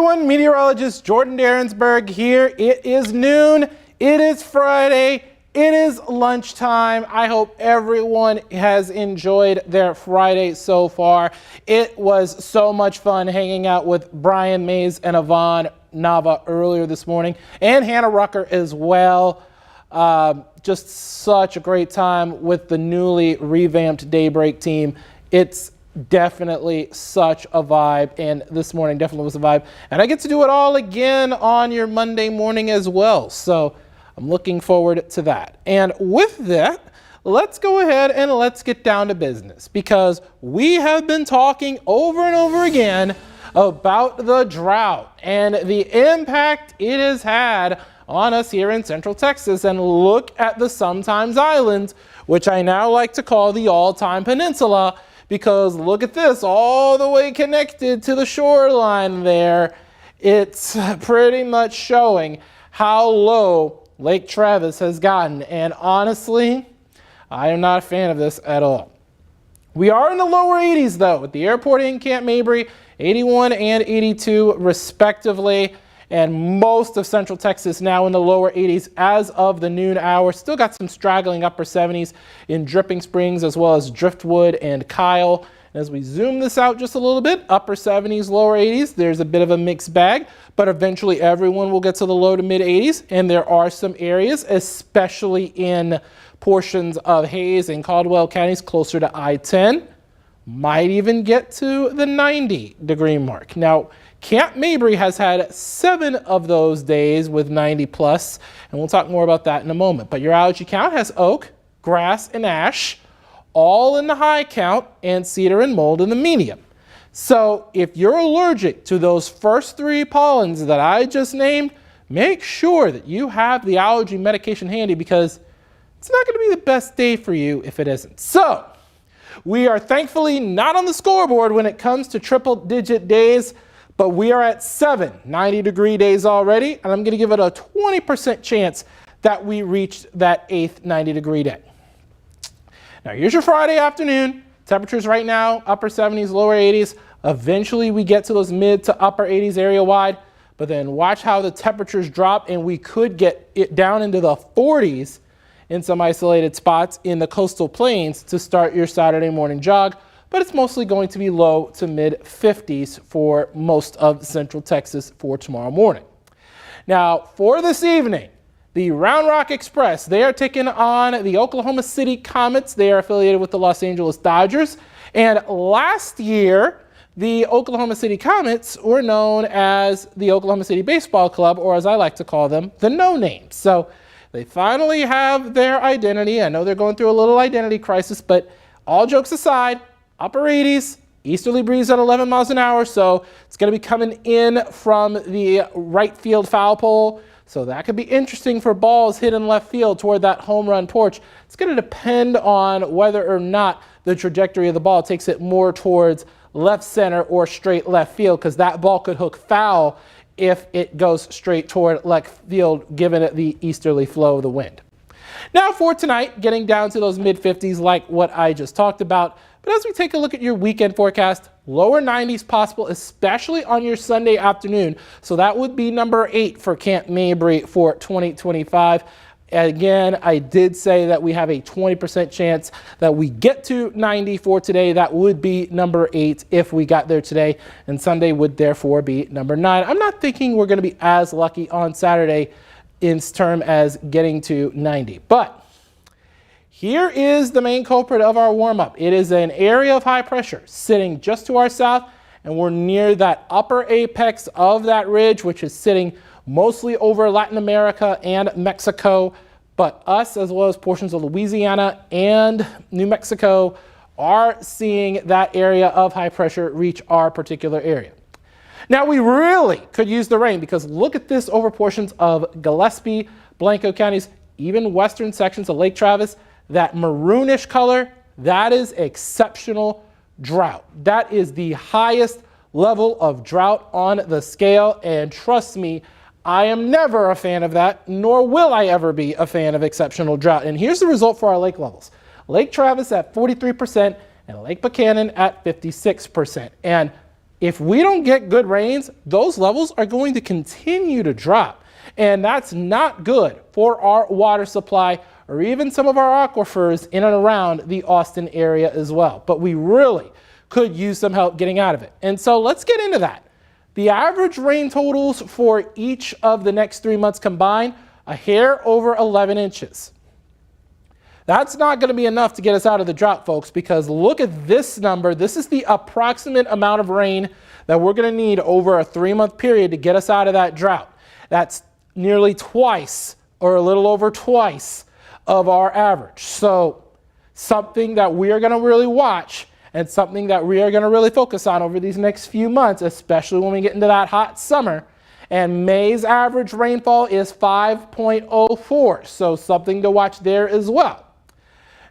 everyone, meteorologist Jordan Derensberg here. It is noon, it is Friday, it is lunchtime. I hope everyone has enjoyed their Friday so far. It was so much fun hanging out with Brian Mays and Yvonne Nava earlier this morning, and Hannah Rucker as well. Just such a great time with the newly revamped Daybreak team. It's definitely such a vibe, and this morning definitely was a vibe, and I get to do it all again on your Monday morning as well, so I'm looking forward to that. And with that, let's go ahead and let's get down to business, because we have been talking over and over again about the drought and the impact it has had on us here in Central Texas. And look at the Sometimes Islands, which I now like to call the All-Time Peninsula, because look at this, all the way connected to the shoreline there. It's pretty much showing how low Lake Travis has gotten. And honestly, I am not a fan of this at all. We are in the lower 80s though, with the airport in Camp Mabry, 81 and 82 respectively. And most of Central Texas now in the lower 80s as of the noon hour. Still got some straggling upper 70s in Dripping Springs as well as Driftwood and Kyle. And as we zoom this out just a little bit, upper 70s, lower 80s, there's a bit of a mixed bag, but eventually everyone will get to the low to mid 80s. And there are some areas, especially in portions of Hays and Caldwell counties closer to I-10, might even get to the 90-degree mark. Now, Camp Mabry has had 7 of those days with 90 plus, and we'll talk more about that in a moment. But your allergy count has oak, grass, and ash, all in the high count, and cedar and mold in the medium. So if you're allergic to those first 3 pollens that I just named, make sure that you have the allergy medication handy, because it's not going to be the best day for you if it isn't. So we are thankfully not on the scoreboard when it comes to triple-digit days, but we are at 7 90-degree days already, and I'm going to give it a 20% chance that we reach that 8th 90-degree day. Now, here's your Friday afternoon. Temperatures right now, upper 70s, lower 80s. Eventually, we get to those mid to upper 80s area-wide, but then watch how the temperatures drop, and we could get it down into the 40s in some isolated spots in the coastal plains to start your Saturday morning jog. But it's mostly going to be low to mid 50s for most of Central Texas for tomorrow morning. Now, for this evening, the Round Rock Express, they are taking on the Oklahoma City Comets. They are affiliated with the Los Angeles Dodgers. And last year, the Oklahoma City Comets were known as the Oklahoma City Baseball Club, or as I like to call them, the No Names. So they finally have their identity. I know they're going through a little identity crisis, but all jokes aside, upper 80s, easterly breeze at 11 miles an hour, so it's going to be coming in from the right field foul pole, so that could be interesting for balls hit in left field toward that home run porch. It's going to depend on whether or not the trajectory of the ball takes it more towards left center or straight left field, because that ball could hook foul if it goes straight toward left field, given it the easterly flow of the wind. Now for tonight, getting down to those mid-50s like what I just talked about. But as we take a look at your weekend forecast, lower 90s possible, especially on your Sunday afternoon. So that would be number 8 for Camp Mabry for 2025. Again, I did say that we have a 20% chance that we get to 90 for today. That would be number 8 if we got there today. And Sunday would therefore be number 9. I'm not thinking we're going to be as lucky on Saturday in terms as getting to 90. But here is the main culprit of our warm-up. It is an area of high pressure sitting just to our south, and we're near that upper apex of that ridge, which is sitting mostly over Latin America and Mexico. But us, as well as portions of Louisiana and New Mexico, are seeing that area of high pressure reach our particular area. Now, we really could use the rain, because look at this over portions of Gillespie, Blanco counties, even western sections of Lake Travis. That maroonish color, that is exceptional drought. That is the highest level of drought on the scale, and trust me, I am never a fan of that, nor will I ever be a fan of exceptional drought. And here's the result for our lake levels. Lake Travis at 43% and Lake Buchanan at 56%. And If we don't get good rains, those levels are going to continue to drop. And that's not good for our water supply or even some of our aquifers in and around the Austin area as well. But we really could use some help getting out of it. And so let's get into that. The average rain totals for each of the next 3 months combined, a hair over 11 inches. That's not going to be enough to get us out of the drought, folks, because look at this number. This is the approximate amount of rain that we're going to need over a 3-month period to get us out of that drought. That's nearly twice or a little over twice of our average. So something that we are going to really watch and something that we are going to really focus on over these next few months, especially when we get into that hot summer. And May's average rainfall is 5.04, so something to watch there as well.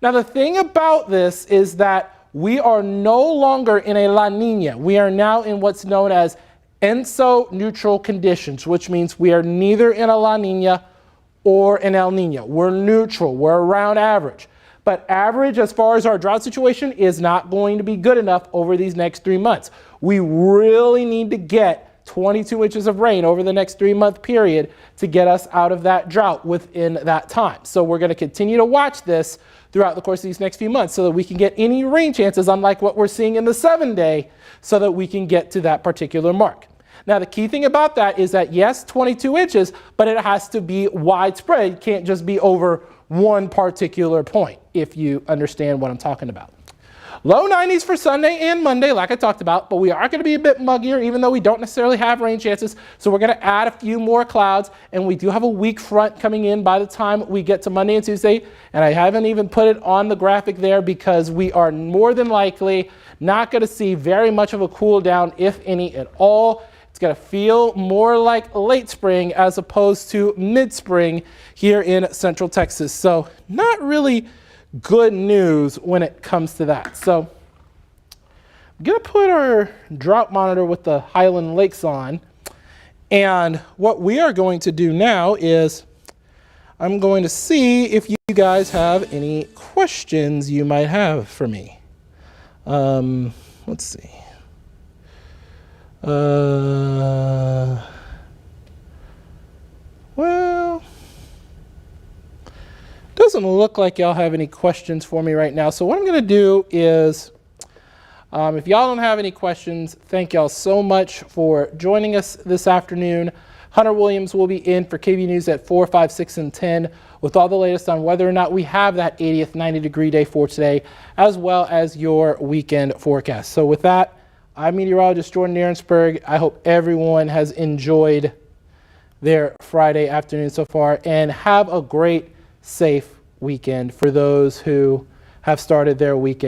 Now, the thing about this is that we are no longer in a La Nina. We are now in what's known as ENSO neutral conditions, which means we are neither in a La Nina or an El Nino. We're neutral. We're around average. But average, as far as our drought situation, is not going to be good enough over these next 3 months. We really need to get 22 inches of rain over the next 3-month period to get us out of that drought within that time. So we're going to continue to watch this throughout the course of these next few months so that we can get any rain chances, unlike what we're seeing in the 7-day, so that we can get to that particular mark. Now, the key thing about that is that, yes, 22 inches, but it has to be widespread. It can't just be over one particular point, if you understand what I'm talking about. Low 90s for Sunday and Monday, like I talked about, but we are going to be a bit muggier, even though we don't necessarily have rain chances. So we're going to add a few more clouds, and we do have a weak front coming in by the time we get to Monday and Tuesday. And I haven't even put it on the graphic there because we are more than likely not going to see very much of a cool down, if any at all. It's going to feel more like late spring as opposed to mid-spring here in Central Texas. So not really good news when it comes to that. So I'm going to put our drought monitor with the Highland Lakes on. And what we are going to do now is I'm going to see if you guys have any questions you might have for me. Let's see. Well, doesn't look like y'all have any questions for me right now. So what I'm going to do is, if y'all don't have any questions, thank y'all so much for joining us this afternoon. Hunter Williams will be in for KB News at 4, 5, 6, and 10 with all the latest on whether or not we have that 80th 90-degree day for today, as well as your weekend forecast. So with that, I'm meteorologist Jordan Aaronsberg. I hope everyone has enjoyed their Friday afternoon so far, and have a great, safe weekend for those who have started their weekend.